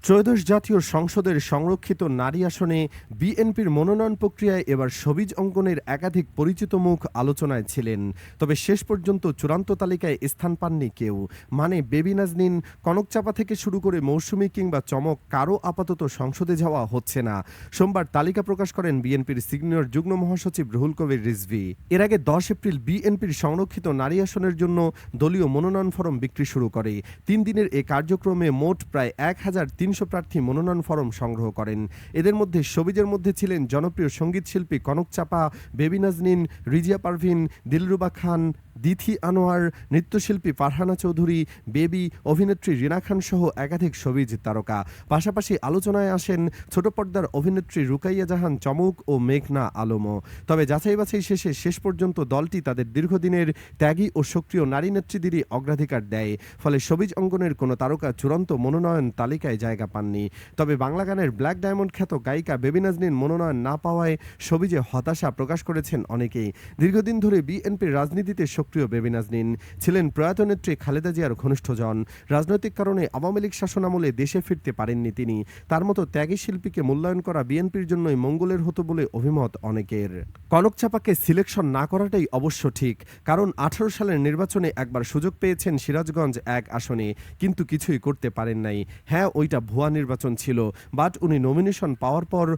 ত্রয়োদশ জাতীয় সংসদের সংরক্ষিত নারী আসনে বিএনপির মনোনয়ন প্রক্রিয়ায় এবার সবিজ অঙ্কনের একাধিক পরিচিত মুখ আলোচনায় ছিলেন। তবে শেষ পর্যন্ত চূড়ান্ত তালিকায় স্থান পাননি কেউ। মানে বেবি নাজনীন, কনকচাপা থেকে শুরু করে মৌসুমী কিংবা চমক কারও আপাতত সংসদে যাওয়া হচ্ছে না। সোমবার তালিকা প্রকাশ করেন বিএনপির সিনিয়র যুগ্ম মহাসচিব রুহুল কবির রিজভী। এর আগে 10 এপ্রিল বিএনপির সংরক্ষিত নারী আসনের জন্য দলীয় মনোনয়ন ফরম বিক্রি শুরু করে। 3 দিনের এ কার্যক্রমে মোট প্রায় 1300 প্রার্থী মনোনয়ন ফরম সংগ্রহ করেন। এদের মধ্যে সবিজের মধ্যে ছিলেন জনপ্রিয় সঙ্গীত শিল্পী কনকচাপা, বেবি নাজনীন, রিজিয়া পারভিন, দিলরুবা খান, দিথি আনোয়ার, নৃত্যশিল্পী ফারহানা চৌধুরী, বেবি, অভিনেত্রী রিনা খান সহ একাধিক সবিজ তারকা। পাশাপাশি আলোচনায় আসেন ছোট পর্দার অভিনেত্রী রুকাইয়া জাহান চমক ও মেঘনা আলমও। তবে যাচাই বাছাই শেষ পর্যন্ত দলটি তাদের দীর্ঘদিনের ত্যাগী ও সক্রিয় নারী নেত্রীদেরই অগ্রাধিকার দেয়। ফলে সবিজ অঙ্গনের কোনো তারকা চূড়ান্ত মনোনয়ন তালিকায় জায়গা পাননি। তবে বাংলা গানের ব্ল্যাক ডায়মন্ড খ্যাত গায়িকা বেবি নাজনীন মনোনয়ন না পাওয়ায় সবিজে হতাশা প্রকাশ করেছেন অনেকেই। দীর্ঘদিন ধরে বিএনপির রাজনীতিতে সক্রিয় বেবি নাজনীন ছিলেন প্রয়াত নেত্রী খালেদা জিয়ার ঘনিষ্ঠজন। রাজনৈতিক কারণে আওয়ামী লীগ শাসনামলে দেশে ফিরতে পারেননি তিনি। তার মতো ত্যাগী শিল্পীকে মূল্যায়ন করা বিএনপির জন্যই মঙ্গলের হতো বলে অভিমত অনেকের। কনকচাপাকে সিলেকশন না করাটাই অবশ্য ঠিক, কারণ 18 সালের নির্বাচনে একবার সুযোগ পেয়েছেন সিরাজগঞ্জ 1 আসনে, কিন্তু কিছুই করতে পারেন নাই। হ্যাঁ, ওইটা ভুয়া নির্বাচন ছিল, বাট উনি নমিনেশন পাওয়ার পর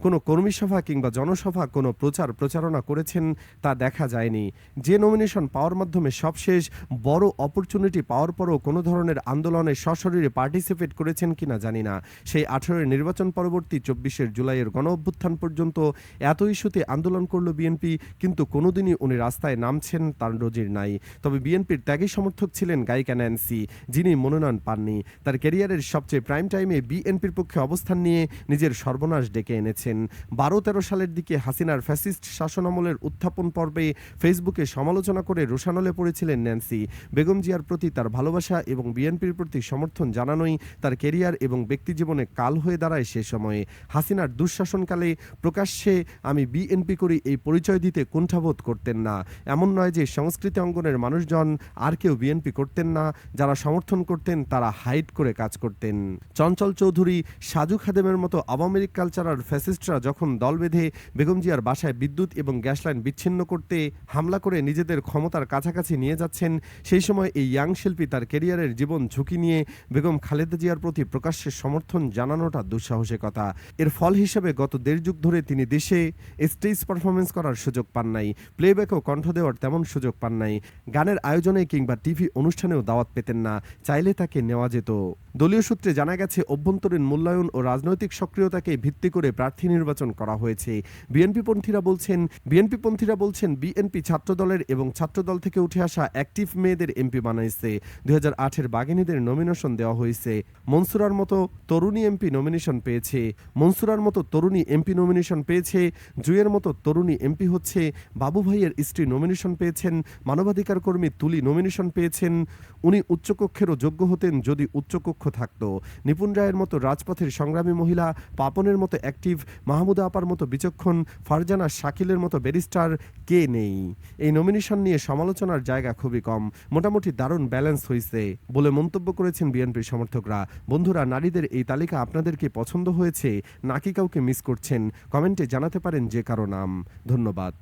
কোনো কর্মী সভা কিংবা জনসভা কোনো প্রচারণা করেছেন তা দেখা যায়নি। যে নমিনেশন পাওয়ার মাধ্যমে সবশেষ বড় অপরচুনিটি পাওয়ার পরও কোনো ধরনের আন্দোলনে সশরীরে পার্টিসিপেট করেছেন কিনা জানি না। সেই 18 নির্বাচন পরবর্তী 24 জুলাইয়ের গণ অভ্যুত্থান পর্যন্ত এত ইস্যুতে আন্দোলন করল বিএনপি, কিন্তু কোনোদিনই উনি রাস্তায় নামছেন তার নজির নাই। তবে বিএনপির ত্যাগী সমর্থক ছিলেন গায়িকা ন্যান্সি, যিনি মনোনয়ন পাননি। তার ক্যারিয়ারের সবচেয়ে প্রাইম টাইমে বিএনপির পক্ষে অবস্থান নিয়ে নিজের সর্বনাশ ডেকে এনেছেন। 12-13 সালের দিকে হাসিনার ফ্যাসিস্ট শাসনামলের উত্থাপন পর্বে ফেসবুকে সমালোচনা করে রোষানলে পড়েছিলেন ন্যান্সি। বেগম জিয়ার প্রতি তার ভালোবাসা এবং বিএনপির প্রতি সমর্থন জানানোই তার ক্যারিয়ার এবং ব্যক্তিজীবনে কাল হয়ে দাঁড়ায় সে সময়ে। হাসিনার দুঃশাসনকালে প্রকাশ্যে আমি বিএনপি করি এই পরিচয় দিতে কুণ্ঠাবোধ করতেন না। এমন নয় যে সংস্কৃতি অঙ্গনের মানুষজন আর কেউ বিএনপি করতেন না, যারা সমর্থন করতেন তারা হাইড করে কাজ করতেন। চঞ্চল চৌধুরী, সাজু খাদেমের মতো আওয়ামী লীগ কালচারাল ফ্যাসিস্টরা যখন দল বেঁধে বেগম জিয়ার বাসায় বিদ্যুৎ এবং গ্যাস লাইন বিচ্ছিন্ন করতে হামলা করে নিজেদের ক্ষমতার কাছাকাছি নিয়ে যাচ্ছেন, সেই সময় এই ইয়াং শিল্পী তার ক্যারিয়ারের জীবন ঝুঁকি নিয়ে বেগম খালেদা জিয়ার প্রতি প্রকাশ্যে সমর্থন জানানোটা দুঃসাহসিকতা। এর ফল হিসেবে গত 1.5 যুগ ধরে তিনি দেশে স্টেজ পারফরমেন্স করার সুযোগ পান নাই, প্লেব্যাকও কণ্ঠ দেওয়ার তেমন সুযোগ পান নাই। গানের আয়োজনে কিংবা টিভি অনুষ্ঠানেও দাওয়াত পেতেন না, চাইলে তাকে নেওয়া যেত। দলীয় সূত্রে জানা গেছে অভ্যন্তরীণ মূল্যায়ন ও রাজনৈতিক সক্রিয়তাকে ভিত্তি করে প্রার্থী নির্বাচন করা হয়েছে। বিএনপিপন্থীরা বলছেন বিএনপি ছাত্রদলের এবং ছাত্রদল থেকে উঠে আসা অ্যাক্টিভ মেয়েদের এমপি বানাইছে। 2008-এর বাগিনীদের নমিনেশন দেওয়া হয়েছে। মনসুরার মতো তরুণী এমপি নমিনেশন পেয়েছে। জুয়ের মতো তরুণী এমপি হচ্ছে। বাবু ভাইয়ের স্ত্রী নমিনেশন পেয়েছেন। মানবাধিকার কর্মী তুলি নমিনেশন পেয়েছেন। উনি উচ্চকক্ষেরও যোগ্য হতেন যদি উচ্চকক্ষ থাকতো। নিপুণ রায়ের মতো রাজপথের সংগ্রামী মহিলা, পাপনের মতো অ্যাক্টিভ, মাহমুদা আপার মতো বিচক্ষণ, ফারজানা শাকিলের মতো ব্যারিস্টার কে নেই? এই নমিনেশন নিয়ে সমালোচনার জায়গা খুবই কম, মোটামুটি দারুণ ব্যালেন্স হয়েছে বলে মন্তব্য করেছেন বিএনপির সমর্থকরা। বন্ধুরা, নারীদের এই তালিকা আপনাদের কি পছন্দ হয়েছে নাকি কাউকে মিস করছেন? কমেন্টে জানাতে পারেন যে কারো নাম। ধন্যবাদ।